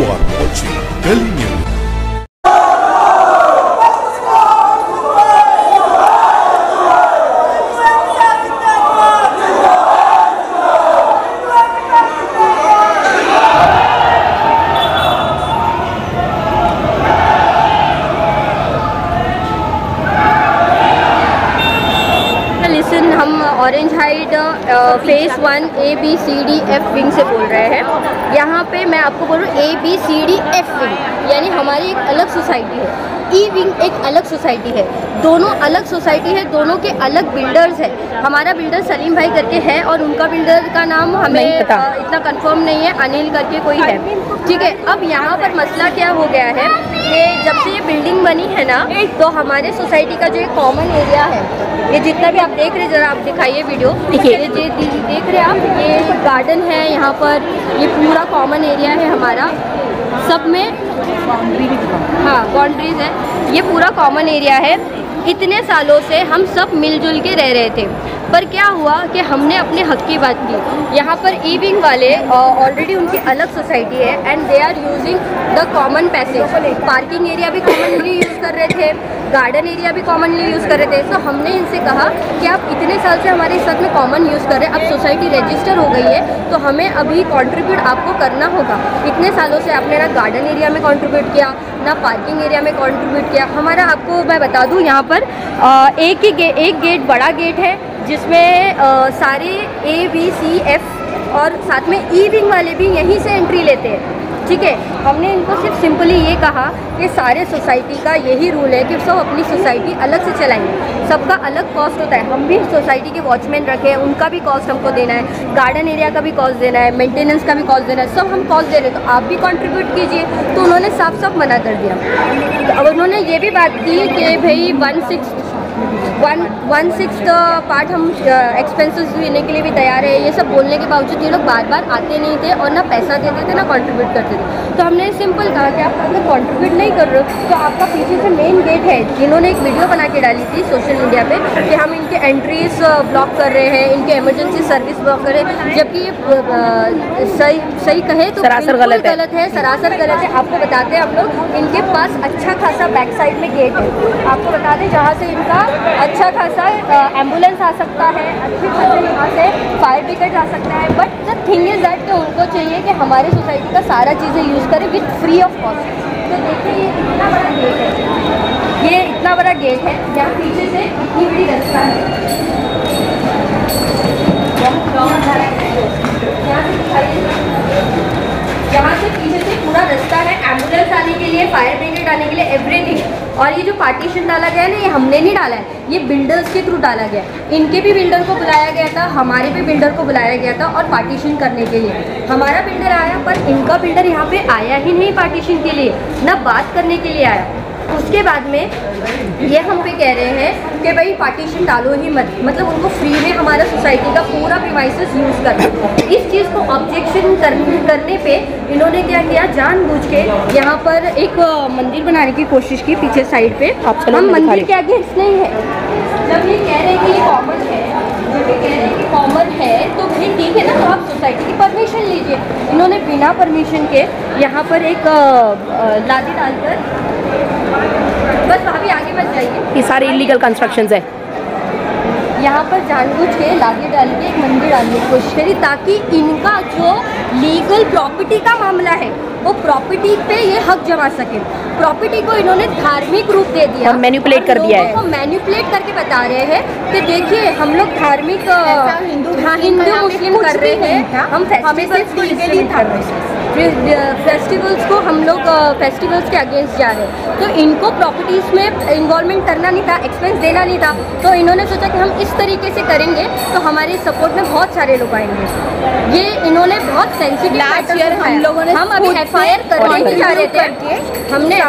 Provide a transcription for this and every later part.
are watching Delhi News. हम orange height face 1 ABCDF wing से बोल रहे हैं। यहाँ पे मैं आपको बोलूँ ABCDF विंग यानी हमारी एक अलग सोसाइटी है। ई विंग एक अलग सोसाइटी है, दोनों अलग सोसाइटी है, दोनों के अलग बिल्डर्स है। हमारा बिल्डर सलीम भाई करके है और उनका बिल्डर का नाम हमें इतना कंफर्म नहीं है, अनिल करके कोई है, ठीक है। अब यहाँ पर मसला क्या हो गया है कि जब से ये बिल्डिंग बनी है ना, तो हमारे सोसाइटी का जो एक कॉमन एरिया है, ये जितना भी आप देख रहे हैं, ज़रा आप दिखाइए वीडियो, ये देख रहे हैं आप, ये गार्डन है यहाँ पर, ये पूरा कॉमन एरिया है हमारा, सब में बाउंड्रीज है, ये पूरा कॉमन एरिया है। इतने सालों से हम सब मिलजुल के रह रहे थे, पर क्या हुआ कि हमने अपने हक की बात की। यहाँ पर ई विंग वाले ऑलरेडी उनकी अलग सोसाइटी है and they are using the common passage. Parking area भी कॉमनली यूज़ कर रहे थे, गार्डन एरिया भी कॉमनली यूज़ कर रहे थे। तो हमने इनसे कहा कि आप इतने साल से हमारे साथ में कॉमन यूज़ कर रहे हैं, अब सोसाइटी रजिस्टर हो गई है तो हमें अभी कंट्रीब्यूट आपको करना होगा। इतने सालों से आपने ना गार्डन एरिया में कंट्रीब्यूट किया, ना पार्किंग एरिया में कंट्रीब्यूट किया। हमारा आपको मैं बता दूँ, यहाँ पर एक गेट बड़ा गेट है जिसमें सारे ABCF और साथ में ई विंग वाले भी यहीं से एंट्री लेते हैं, ठीक है। हमने इनको सिर्फ सिंपली ये कहा कि सारे सोसाइटी का यही रूल है कि सब अपनी सोसाइटी अलग से चलाएंगे, सबका अलग कॉस्ट होता है। हम भी सोसाइटी के वॉचमैन रखे, उनका भी कॉस्ट हमको देना है, गार्डन एरिया का भी कॉस्ट देना है, मेंटेनेंस का भी कॉस्ट देना है, सब हम कॉस्ट दे रहे हैं, तो आप भी कंट्रीब्यूट कीजिए। तो उन्होंने साफ साफ मना कर दिया। अब उन्होंने ये भी बात की कि भाई 1/6 पार्ट हम एक्सपेंसेस देने के लिए भी तैयार है। ये सब बोलने के बावजूद ये लोग बार बार आते नहीं थे और ना पैसा देते थे ना कंट्रीब्यूट करते थे। तो हमने सिंपल कहा कि आप अगर कंट्रीब्यूट नहीं कर रहे हो तो आपका पीछे से मेन गेट है, इन्होंने एक वीडियो बना के डाली थी सोशल मीडिया पे कि हम इनके एंट्रीज ब्लॉक कर रहे हैं, इनके इमरजेंसी सर्विस ब्लॉक कर रहे हैं, जबकि ये सही कहे तो सरासर गलत है, सरासर गलत है। आपको बताते हैं हम लोग, इनके पास अच्छा खासा बैक साइड में गेट है, आपको बता दें, जहाँ से इनका अच्छा खासा एम्बुलेंस आ सकता है, अच्छे खासे यहाँ से फायर ब्रिगेड आ सकता है। But the thing is that कि उनको चाहिए कि हमारे सोसाइटी का सारा चीज़ें यूज़ करें विथ फ्री ऑफ कॉस्ट। तो देखिए ये इतना बड़ा गेट है, ये इतना बड़ा गेट है, यहाँ पीछे से इतनी बड़ी रास्ता है, यहाँ से पीछे से पूरा रास्ता है एम्बुलेंस आने के लिए, फायर ब्रिगेड आने के लिए, एवरीथिंग। और ये जो पार्टीशन डाला गया है ना, ये हमने नहीं डाला है, ये बिल्डर्स के थ्रू डाला गया। इनके भी बिल्डर को बुलाया गया था, हमारे भी बिल्डर को बुलाया गया था और पार्टीशन करने के लिए। हमारा बिल्डर आया पर इनका बिल्डर यहाँ पे आया ही नहीं पार्टीशन के लिए, ना बात करने के लिए आया। उसके बाद में ये हम पे कह रहे हैं कि भाई पार्टीशन डालो ही मत, मतलब उनको फ्री में हमारा सोसाइटी का पूरा प्रीमाइसेस यूज़ करना। इस चीज़ को ऑब्जेक्शन करने पे इन्होंने क्या किया, जानबूझ के यहाँ पर एक मंदिर बनाने की कोशिश की पीछे साइड पे। हम मंदिर के अगेंस्ट नहीं है, जब ये कह रहे हैं कि ये कॉमन है, जब ये कह रहे हैं कि कॉमन है तो भाई ठीक है ना, तो आप सोसाइटी की परमिशन लीजिए। इन्होंने बिना परमिशन के यहाँ पर एक लादी डालकर, बस वहाँ भी आगे मत जाइए, ये सारे इलीगल कंस्ट्रक्शंस है। यहाँ पर जानबूझ के लादी डाल के एक मंदिर डालने की कोशिश करी ताकि इनका जो लीगल प्रॉपर्टी का मामला है वो प्रॉपर्टी पे ये हक जमा सके। प्रॉपर्टी को इन्होंने धार्मिक रूप दे दिया और मैनिपुलेट कर दिया है। को मैनिपुलेट करके बता रहे हैं कि देखिए हम लोग धार्मिक हिंदू मुस्लिम कर रहे हैं, हम फेस्टिवल्स को लीगली कर रहे हैं, फेस्टिवल्स को हम लोग फेस्टिवल्स के अगेंस्ट जा रहे हैं। तो इनको प्रॉपर्टीज़ में इन्वॉल्वमेंट करना नहीं था, एक्सपेंस देना नहीं था, तो इन्होंने सोचा कि हम इस तरीके से करेंगे तो हमारे सपोर्ट में बहुत सारे लोग आएंगे। ये इन्होंने बहुत सेंसिटिव मैटर हम लोगों ने, हम अभी FIR करने ही जा रहे थे, हमने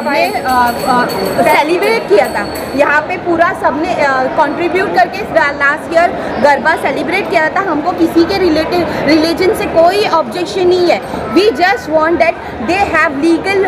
सेलिब्रेट किया था यहाँ पे, पूरा सबने कंट्रीब्यूट करके लास्ट ईयर गरबा सेलिब्रेट किया था। हमको किसी के रिलेजन से कोई ऑब्जेक्शन नहीं है, we just want that they have legal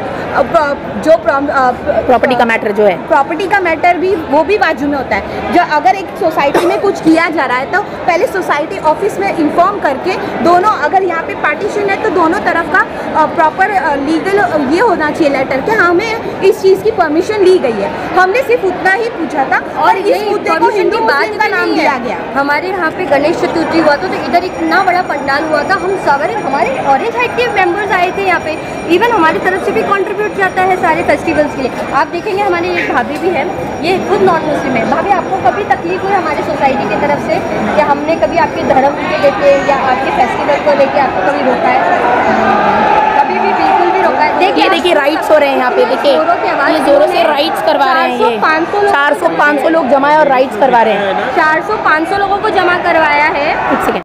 जो प्रॉपर्टी का मैटर जो है, प्रॉपर्टी का मैटर भी वो भी बाजू में होता है। जो अगर एक सोसाइटी में कुछ किया जा रहा है तो पहले सोसाइटी ऑफिस में इन्फॉर्म करके दोनों, अगर यहाँ पे पार्टीशन है तो दोनों तरफ का प्रॉपर लीगल ये होना चाहिए लेटर कि हमें इस चीज़ की परमिशन ली गई है। हमने सिर्फ उतना ही पूछा था और इस मुद्दे को हिंदू मुस्लिम का नाम दिया गया। हमारे यहाँ पे गणेश चतुर्थी हुआ था तो इधर इतना बड़ा पंडाल हुआ था, हम सारे हमारे ऑरेंज हाइट के मेंबर्स आए थे यहाँ पे, इवन हमारी तरफ से भी कंट्रीब्यूट जाता है सारे फेस्टिवल्स के लिए। आप देखेंगे हमारे एक भाभी भी है, ये खुद नॉन मुस्लिम है। भाभी, आपको कभी तकलीफ हुई हमारी सोसाइटी की तरफ से या हमने कभी आपके धर्म के लेके या आपके फेस्टिवल को लेके आपको कभी रोका है? कभी भी बिल्कुल भी रोका है? देखिए राइट्स हो रहे हैं यहाँ पे, देखिए ये जोरों से राइट्स करवा रहे हैं। ये 400-500 लोग जमा है और राइट्स करवा रहे हैं। 400-500 लोगों को जमा करवाया है। एक सेकेंड।